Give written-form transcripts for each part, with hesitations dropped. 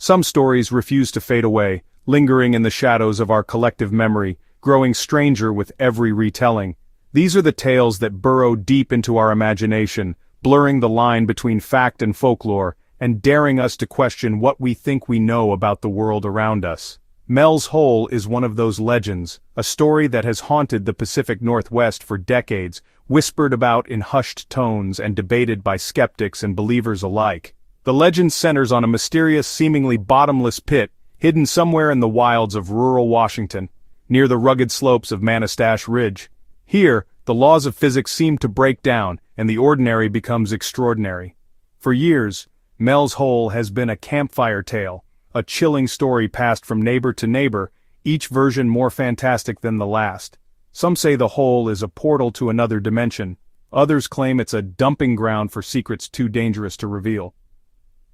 Some stories refuse to fade away, lingering in the shadows of our collective memory, growing stranger with every retelling. These are the tales that burrow deep into our imagination, blurring the line between fact and folklore, and daring us to question what we think we know about the world around us. Mel's Hole is one of those legends, a story that has haunted the Pacific Northwest for decades, whispered about in hushed tones and debated by skeptics and believers alike. The legend centers on a mysterious, seemingly bottomless pit, hidden somewhere in the wilds of rural Washington, near the rugged slopes of Manistash Ridge. Here, the laws of physics seem to break down, and the ordinary becomes extraordinary. For years, Mel's Hole has been a campfire tale, a chilling story passed from neighbor to neighbor, each version more fantastic than the last. Some say the hole is a portal to another dimension. Others claim it's a dumping ground for secrets too dangerous to reveal.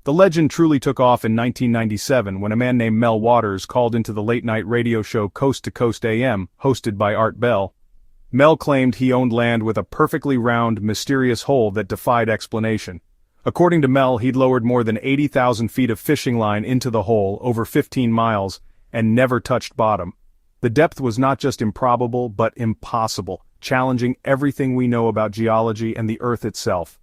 The legend truly took off in 1997 when a man named Mel Waters called into the late-night radio show Coast to Coast AM, hosted by Art Bell. Mel claimed he owned land with a perfectly round, mysterious hole that defied explanation. According to Mel, he'd lowered more than 80,000 feet of fishing line into the hole, over 15 miles, and never touched bottom. The depth was not just improbable, but impossible, challenging everything we know about geology and the Earth itself.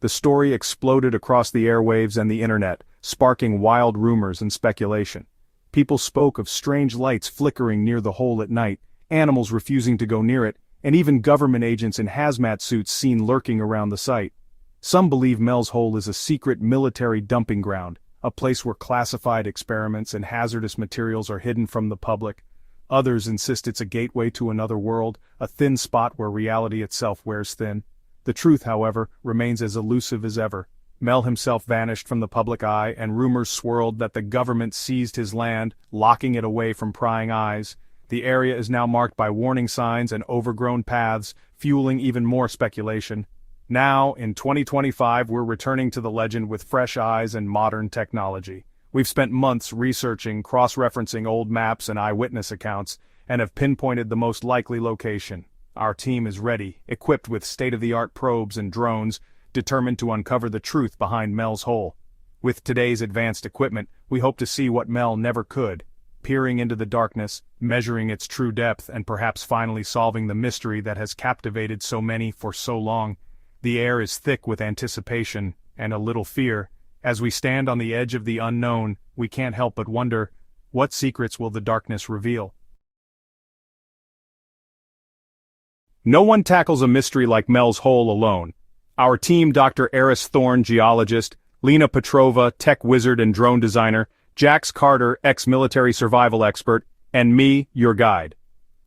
The story exploded across the airwaves and the internet, sparking wild rumors and speculation. People spoke of strange lights flickering near the hole at night, animals refusing to go near it, and even government agents in hazmat suits seen lurking around the site. Some believe Mel's Hole is a secret military dumping ground, a place where classified experiments and hazardous materials are hidden from the public. Others insist it's a gateway to another world, a thin spot where reality itself wears thin. The truth, however, remains as elusive as ever. Mel himself vanished from the public eye, and rumors swirled that the government seized his land, locking it away from prying eyes. The area is now marked by warning signs and overgrown paths, fueling even more speculation. Now, in 2025, we're returning to the legend with fresh eyes and modern technology. We've spent months researching, cross-referencing old maps and eyewitness accounts, and have pinpointed the most likely location. Our team is ready, equipped with state-of-the-art probes and drones, determined to uncover the truth behind Mel's Hole. With today's advanced equipment, we hope to see what Mel never could, peering into the darkness, measuring its true depth, and perhaps finally solving the mystery that has captivated so many for so long. The air is thick with anticipation, and a little fear. As we stand on the edge of the unknown, we can't help but wonder, what secrets will the darkness reveal? No one tackles a mystery like Mel's Hole alone. Our team, Dr. Eris Thorne, geologist, Lena Petrova, tech wizard and drone designer, Jax Carter, ex-military survival expert, and me, your guide.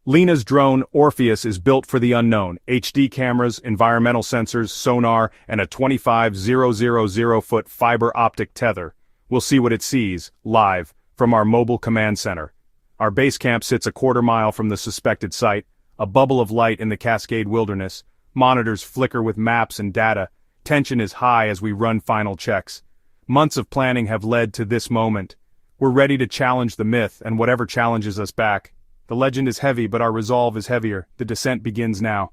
Lena's drone, Orpheus, is built for the unknown. HD cameras, environmental sensors, sonar, and a 25,000-foot fiber optic tether. We'll see what it sees, live, from our mobile command center. Our base camp sits a quarter-mile from the suspected site, a bubble of light in the Cascade Wilderness. Monitors flicker with maps and data. Tension is high as we run final checks. Months of planning have led to this moment. We're ready to challenge the myth and whatever challenges us back. The legend is heavy, but our resolve is heavier. The descent begins now.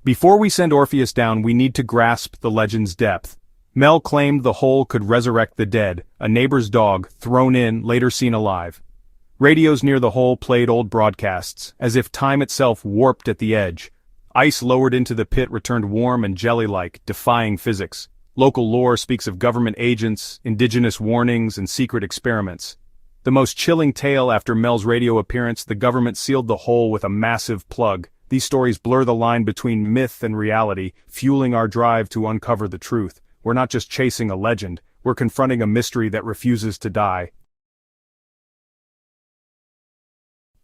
Before we send Orpheus down, we need to grasp the legend's depth. Mel claimed the hole could resurrect the dead, a neighbor's dog, thrown in, later seen alive. Radios near the hole played old broadcasts, as if time itself warped at the edge. Ice lowered into the pit returned warm and jelly-like, defying physics. Local lore speaks of government agents, indigenous warnings, and secret experiments. The most chilling tale after Mel's radio appearance, the government sealed the hole with a massive plug. These stories blur the line between myth and reality, fueling our drive to uncover the truth. We're not just chasing a legend, we're confronting a mystery that refuses to die.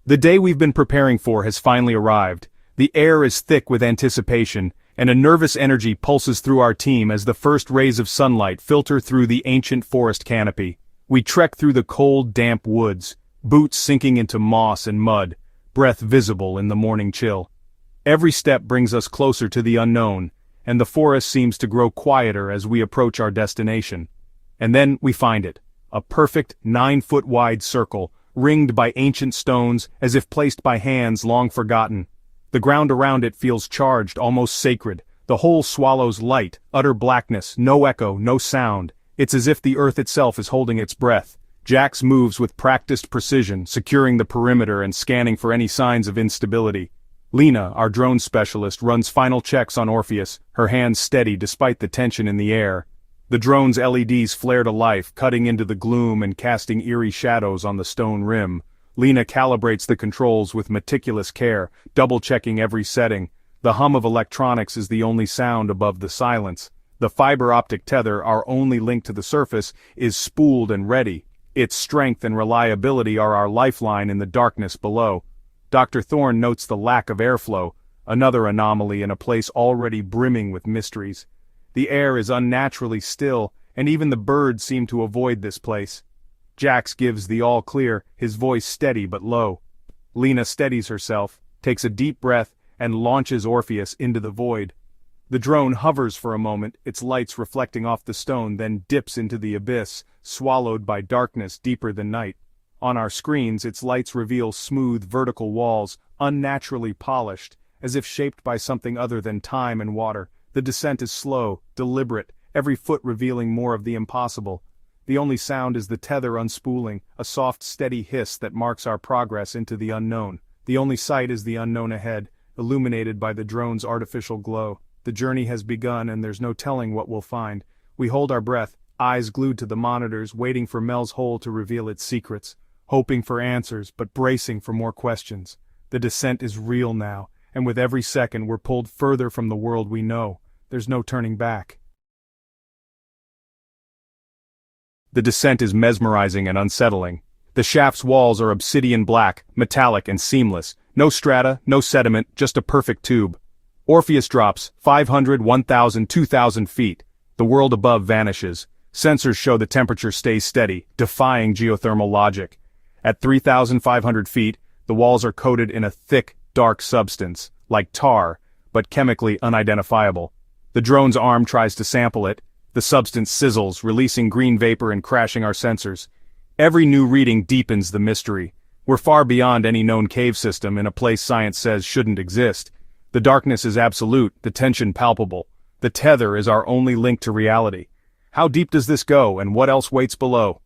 The day we've been preparing for has finally arrived. The air is thick with anticipation, and a nervous energy pulses through our team as the first rays of sunlight filter through the ancient forest canopy. We trek through the cold, damp woods, boots sinking into moss and mud, breath visible in the morning chill. Every step brings us closer to the unknown, and the forest seems to grow quieter as we approach our destination. And then we find it, a perfect 9-foot-wide circle, ringed by ancient stones as if placed by hands long forgotten. The ground around it feels charged, almost sacred. The hole swallows light, utter blackness, no echo, no sound. It's as if the earth itself is holding its breath. Jax moves with practiced precision, securing the perimeter and scanning for any signs of instability. Lena, our drone specialist, runs final checks on Orpheus, her hands steady despite the tension in the air. The drone's LEDs flare to life, cutting into the gloom and casting eerie shadows on the stone rim. Lena calibrates the controls with meticulous care, double-checking every setting. The hum of electronics is the only sound above the silence. The fiber optic tether, our only link to the surface, is spooled and ready. Its strength and reliability are our lifeline in the darkness below. Dr. Thorne notes the lack of airflow, another anomaly in a place already brimming with mysteries. The air is unnaturally still, and even the birds seem to avoid this place. Jax gives the all-clear, his voice steady but low. Lena steadies herself, takes a deep breath, and launches Orpheus into the void. The drone hovers for a moment, its lights reflecting off the stone, then dips into the abyss, swallowed by darkness deeper than night. On our screens, its lights reveal smooth vertical walls, unnaturally polished, as if shaped by something other than time and water. The descent is slow, deliberate, every foot revealing more of the impossible. The only sound is the tether unspooling, a soft, steady hiss that marks our progress into the unknown. The only sight is the unknown ahead, illuminated by the drone's artificial glow. The journey has begun and there's no telling what we'll find. We hold our breath, eyes glued to the monitors, waiting for Mel's hole to reveal its secrets. Hoping for answers, but bracing for more questions. The descent is real now, and with every second we're pulled further from the world we know. There's no turning back. The descent is mesmerizing and unsettling. The shaft's walls are obsidian black, metallic and seamless. No strata, no sediment, just a perfect tube. Orpheus drops, 500, 1,000, 2,000 feet. The world above vanishes. Sensors show the temperature stays steady, defying geothermal logic. At 3,500 feet, the walls are coated in a thick, dark substance, like tar, but chemically unidentifiable. The drone's arm tries to sample it. The substance sizzles, releasing green vapor and crashing our sensors. Every new reading deepens the mystery. We're far beyond any known cave system in a place science says shouldn't exist. The darkness is absolute, the tension palpable. The tether is our only link to reality. How deep does this go, and what else waits below?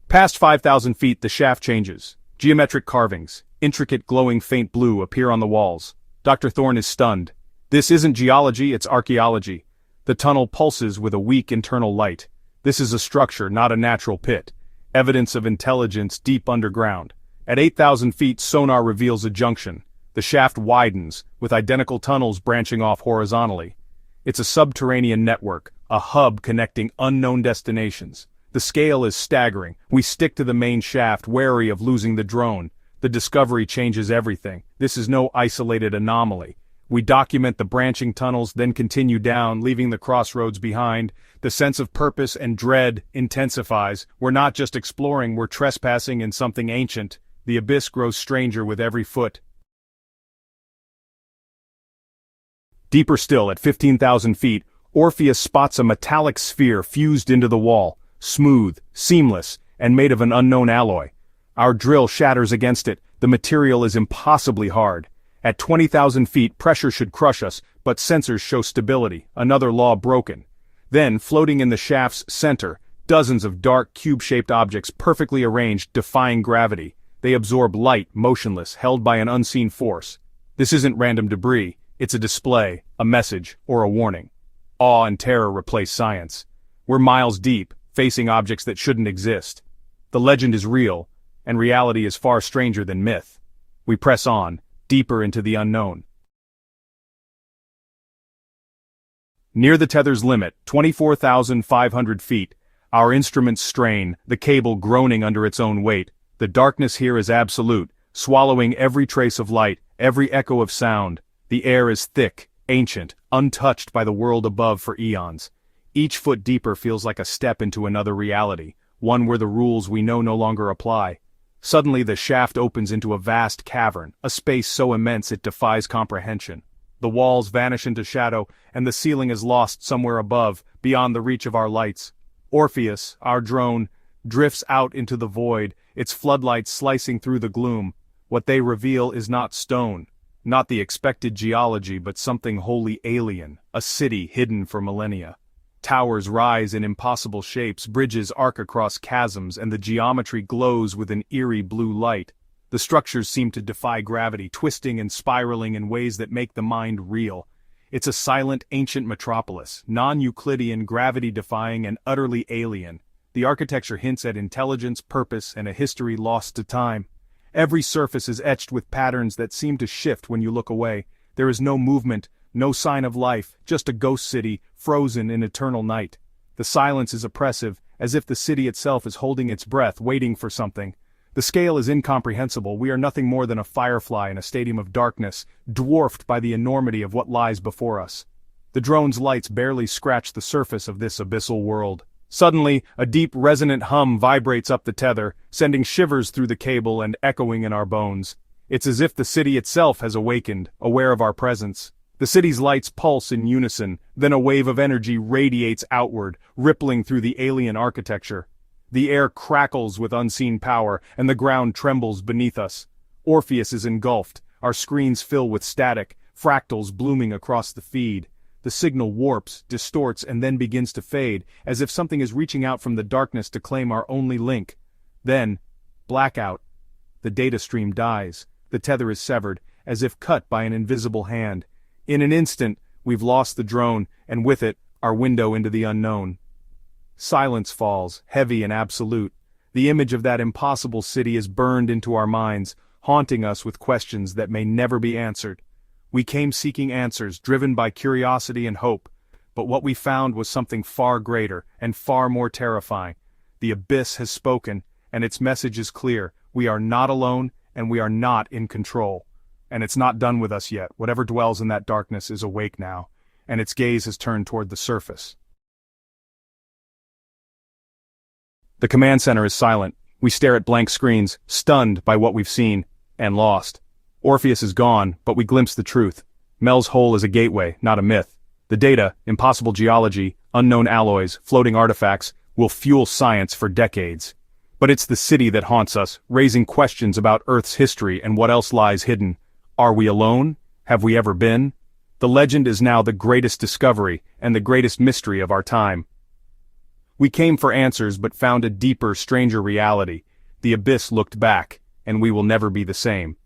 Past 5,000 feet, the shaft changes. Geometric carvings, intricate glowing faint blue appear on the walls. Dr. Thorne is stunned. This isn't geology, it's archaeology. The tunnel pulses with a weak internal light. This is a structure, not a natural pit. Evidence of intelligence deep underground. At 8,000 feet, sonar reveals a junction. The shaft widens, with identical tunnels branching off horizontally. It's a subterranean network, a hub connecting unknown destinations. The scale is staggering. We stick to the main shaft, wary of losing the drone. The discovery changes everything. This is no isolated anomaly. We document the branching tunnels, then continue down, leaving the crossroads behind. The sense of purpose and dread intensifies. We're not just exploring, we're trespassing in something ancient. The abyss grows stranger with every foot. Deeper still, at 15,000 feet, Orpheus spots a metallic sphere fused into the wall, smooth, seamless, and made of an unknown alloy. Our drill shatters against it. The material is impossibly hard. At 20,000 feet, pressure should crush us, but sensors show stability, another law broken. Then, floating in the shaft's center, dozens of dark, cube-shaped objects perfectly arranged, defying gravity. They absorb light, motionless, held by an unseen force. This isn't random debris, it's a display, a message, or a warning. Awe and terror replace science. We're miles deep, facing objects that shouldn't exist. The legend is real, and reality is far stranger than myth. We press on, deeper into the unknown. Near the tether's limit, 24,500 feet, our instruments strain, the cable groaning under its own weight. The darkness here is absolute, swallowing every trace of light, every echo of sound. The air is thick, ancient, untouched by the world above for eons. Each foot deeper feels like a step into another reality, one where the rules we know no longer apply. Suddenly the shaft opens into a vast cavern, a space so immense it defies comprehension. The walls vanish into shadow, and the ceiling is lost somewhere above, beyond the reach of our lights. Orpheus, our drone, drifts out into the void, its floodlights slicing through the gloom. What they reveal is not stone. Not the expected geology but something wholly alien, a city hidden for millennia. Towers rise in impossible shapes, bridges arc across chasms, and the geometry glows with an eerie blue light. The structures seem to defy gravity, twisting and spiraling in ways that make the mind reel. It's a silent, ancient metropolis, non-Euclidean, gravity-defying, and utterly alien. The architecture hints at intelligence, purpose, and a history lost to time. Every surface is etched with patterns that seem to shift when you look away. There is no movement, no sign of life, just a ghost city, frozen in eternal night. The silence is oppressive, as if the city itself is holding its breath, waiting for something. The scale is incomprehensible. We are nothing more than a firefly in a stadium of darkness, dwarfed by the enormity of what lies before us. The drone's lights barely scratch the surface of this abyssal world. Suddenly, a deep, resonant hum vibrates up the tether, sending shivers through the cable and echoing in our bones. It's as if the city itself has awakened, aware of our presence. The city's lights pulse in unison, then a wave of energy radiates outward, rippling through the alien architecture. The air crackles with unseen power, and the ground trembles beneath us. Orpheus is engulfed, our screens fill with static, fractals blooming across the feed. The signal warps, distorts, and then begins to fade, as if something is reaching out from the darkness to claim our only link. Then, blackout. The data stream dies. The tether is severed, as if cut by an invisible hand. In an instant, we've lost the drone, and with it, our window into the unknown. Silence falls, heavy and absolute. The image of that impossible city is burned into our minds, haunting us with questions that may never be answered. We came seeking answers, driven by curiosity and hope, but what we found was something far greater and far more terrifying. The abyss has spoken, and its message is clear. We are not alone, and we are not in control. And it's not done with us yet. Whatever dwells in that darkness is awake now, and its gaze has turned toward the surface. The command center is silent. We stare at blank screens, stunned by what we've seen, and lost. Orpheus is gone, but we glimpse the truth. Mel's hole is a gateway, not a myth. The data, impossible geology, unknown alloys, floating artifacts, will fuel science for decades. But it's the city that haunts us, raising questions about Earth's history and what else lies hidden. Are we alone? Have we ever been? The legend is now the greatest discovery, and the greatest mystery of our time. We came for answers but found a deeper, stranger reality. The abyss looked back, and we will never be the same.